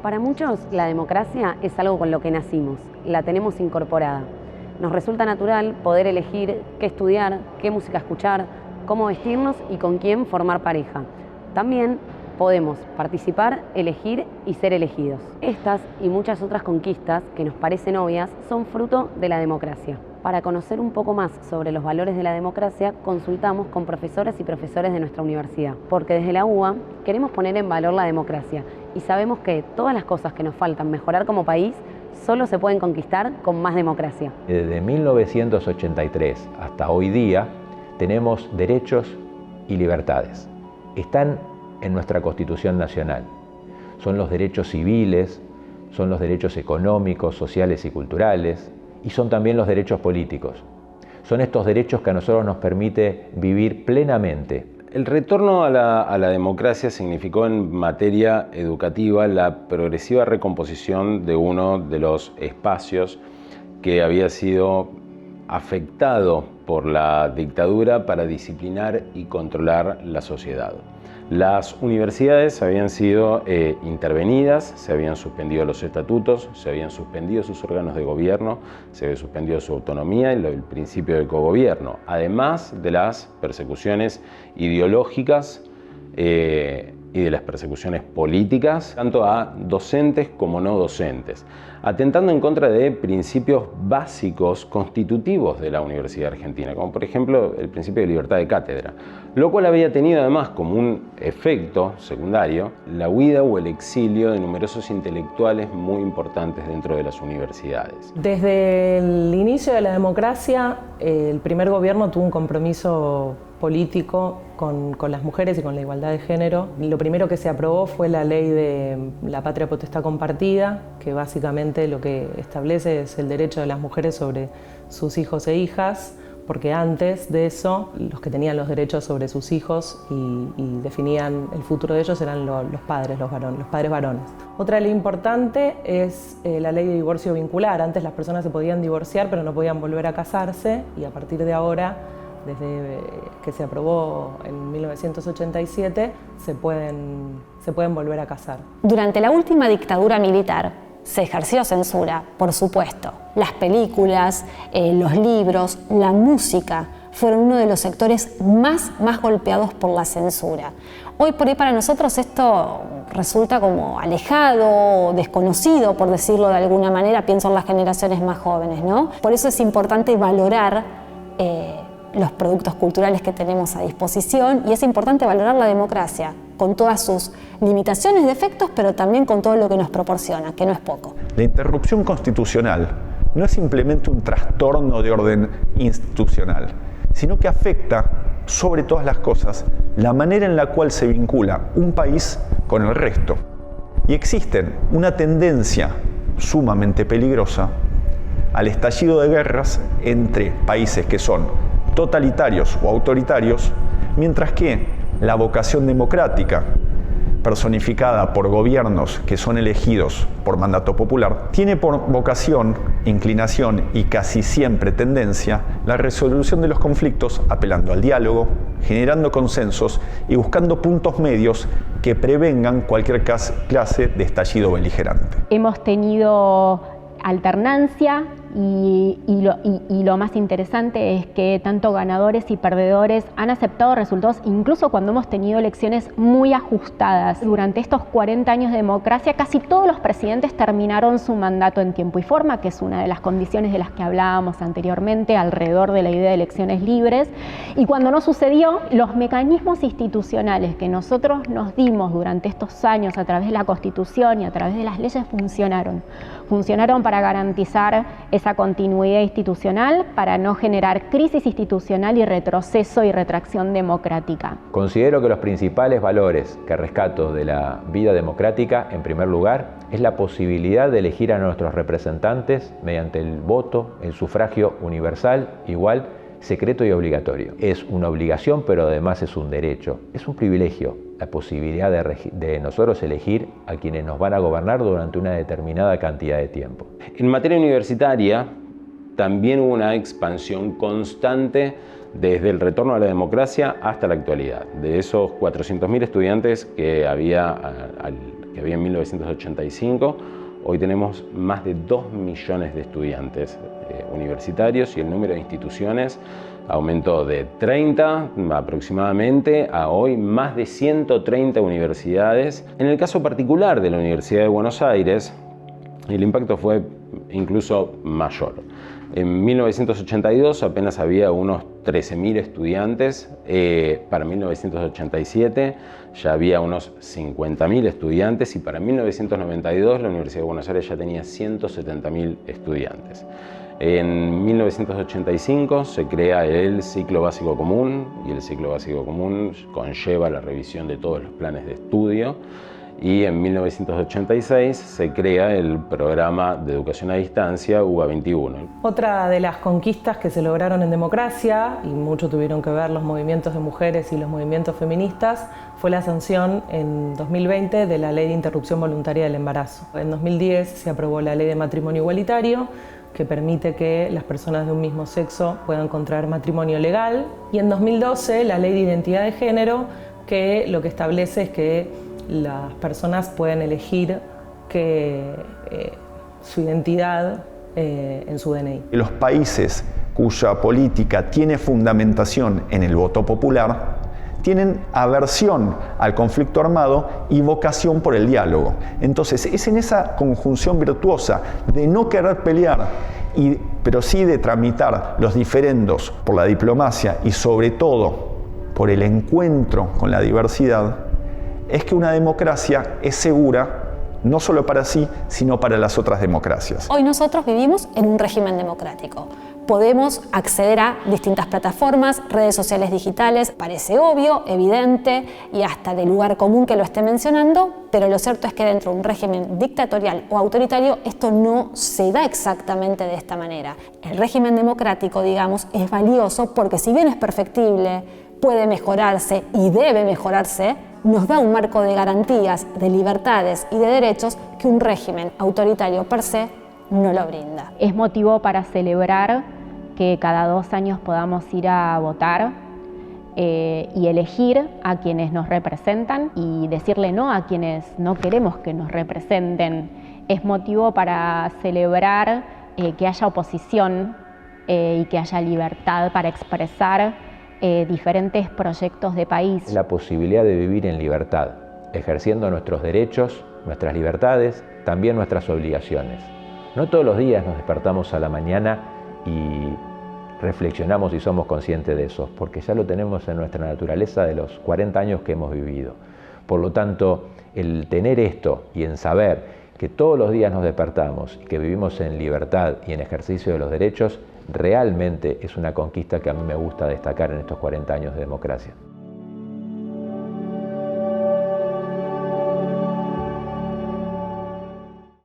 Para muchos, la democracia es algo con lo que nacimos, la tenemos incorporada. Nos resulta natural poder elegir qué estudiar, qué música escuchar, cómo vestirnos y con quién formar pareja. También podemos participar, elegir y ser elegidos. Estas y muchas otras conquistas que nos parecen obvias son fruto de la democracia. Para conocer un poco más sobre los valores de la democracia, consultamos con profesoras y profesores de nuestra universidad, porque desde la UBA queremos poner en valor la democracia y sabemos que todas las cosas que nos faltan mejorar como país solo se pueden conquistar con más democracia. Desde 1983 hasta hoy día tenemos derechos y libertades. Están en nuestra Constitución Nacional. Son los derechos civiles, son los derechos económicos, sociales y culturales, y son también los derechos políticos. Son estos derechos que a nosotros nos permite vivir plenamente. El retorno a la democracia significó en materia educativa la progresiva recomposición de uno de los espacios que había sido afectado por la dictadura para disciplinar y controlar la sociedad. Las universidades habían sido intervenidas, se habían suspendido los estatutos, se habían suspendido sus órganos de gobierno, se había suspendido su autonomía y el principio del cogobierno, además de las persecuciones ideológicas y de las persecuciones políticas, tanto a docentes como no docentes, atentando en contra de principios básicos constitutivos de la Universidad Argentina, como por ejemplo el principio de libertad de cátedra, lo cual había tenido además como un efecto secundario la huida o el exilio de numerosos intelectuales muy importantes dentro de las universidades. Desde el inicio de la democracia, el primer gobierno tuvo un compromiso político con las mujeres y con la igualdad de género. Lo primero que se aprobó fue la ley de la patria potestad compartida, que básicamente lo que establece es el derecho de las mujeres sobre sus hijos e hijas, porque antes de eso los que tenían los derechos sobre sus hijos y definían el futuro de ellos eran los padres varones. Otra ley importante es la ley de divorcio vincular. Antes las personas se podían divorciar pero no podían volver a casarse, y a partir de ahora, desde que se aprobó en 1987, se pueden volver a casar. Durante la última dictadura militar se ejerció censura, por supuesto. Las películas, los libros, la música fueron uno de los sectores más golpeados por la censura. Hoy por ahí para nosotros esto resulta como alejado, desconocido, por decirlo de alguna manera. Pienso en las generaciones más jóvenes, ¿no? Por eso es importante valorar los productos culturales que tenemos a disposición, y es importante valorar la democracia con todas sus limitaciones, defectos, pero también con todo lo que nos proporciona, que no es poco. La interrupción constitucional no es simplemente un trastorno de orden institucional, sino que afecta, sobre todas las cosas, la manera en la cual se vincula un país con el resto. Y existe una tendencia sumamente peligrosa al estallido de guerras entre países que son totalitarios o autoritarios, mientras que la vocación democrática, personificada por gobiernos que son elegidos por mandato popular, tiene por vocación, inclinación y casi siempre tendencia la resolución de los conflictos apelando al diálogo, generando consensos y buscando puntos medios que prevengan cualquier clase de estallido beligerante. Hemos tenido alternancia y lo más interesante es que tanto ganadores y perdedores han aceptado resultados incluso cuando hemos tenido elecciones muy ajustadas. Durante estos 40 años de democracia, casi todos los presidentes terminaron su mandato en tiempo y forma, que es una de las condiciones de las que hablábamos anteriormente alrededor de la idea de elecciones libres. Y cuando no sucedió, los mecanismos institucionales que nosotros nos dimos durante estos años a través de la Constitución y a través de las leyes funcionaron para garantizar esa continuidad institucional, para no generar crisis institucional y retroceso y retracción democrática. Considero que los principales valores que rescato de la vida democrática, en primer lugar, es la posibilidad de elegir a nuestros representantes mediante el voto, el sufragio universal, igual, secreto y obligatorio. Es una obligación, pero además es un derecho, es un privilegio, la posibilidad de nosotros elegir a quienes nos van a gobernar durante una determinada cantidad de tiempo. En materia universitaria, también hubo una expansión constante desde el retorno a la democracia hasta la actualidad. De esos 400.000 estudiantes que había que había en 1985. Hoy tenemos más de 2 millones de estudiantes universitarios y el número de instituciones aumentó de 30 aproximadamente a hoy más de 130 universidades. En el caso particular de la Universidad de Buenos Aires, el impacto fue incluso mayor. En 1982 apenas había unos 13.000 estudiantes, para 1987 ya había unos 50.000 estudiantes y para 1992 la Universidad de Buenos Aires ya tenía 170.000 estudiantes. En 1985 se crea el ciclo básico común y el ciclo básico común conlleva la revisión de todos los planes de estudio. Y en 1986 se crea el programa de educación a distancia UBA 21. Otra de las conquistas que se lograron en democracia, y mucho tuvieron que ver los movimientos de mujeres y los movimientos feministas, fue la sanción en 2020 de la Ley de Interrupción Voluntaria del Embarazo. En 2010 se aprobó la Ley de Matrimonio Igualitario, que permite que las personas de un mismo sexo puedan contraer matrimonio legal. Y en 2012 la Ley de Identidad de Género, que lo que establece es que las personas pueden elegir su identidad en su DNI. Los países cuya política tiene fundamentación en el voto popular tienen aversión al conflicto armado y vocación por el diálogo. Entonces, es en esa conjunción virtuosa de no querer pelear, pero sí de tramitar los diferendos por la diplomacia y sobre todo por el encuentro con la diversidad, es que una democracia es segura no solo para sí, sino para las otras democracias. Hoy nosotros vivimos en un régimen democrático. Podemos acceder a distintas plataformas, redes sociales digitales, parece obvio, evidente y hasta de lugar común que lo esté mencionando, pero lo cierto es que dentro de un régimen dictatorial o autoritario esto no se da exactamente de esta manera. El régimen democrático, digamos, es valioso porque si bien es perfectible, puede mejorarse y debe mejorarse, nos da un marco de garantías, de libertades y de derechos que un régimen autoritario per se no lo brinda. Es motivo para celebrar que cada 2 años podamos ir a votar y elegir a quienes nos representan y decirle no a quienes no queremos que nos representen. Es motivo para celebrar que haya oposición y que haya libertad para expresar diferentes proyectos de país. La posibilidad de vivir en libertad, ejerciendo nuestros derechos, nuestras libertades, también nuestras obligaciones. No todos los días nos despertamos a la mañana y reflexionamos y somos conscientes de eso, porque ya lo tenemos en nuestra naturaleza de los 40 años que hemos vivido. Por lo tanto, el tener esto y en saber que todos los días nos despertamos y que vivimos en libertad y en ejercicio de los derechos, realmente es una conquista que a mí me gusta destacar en estos 40 años de democracia.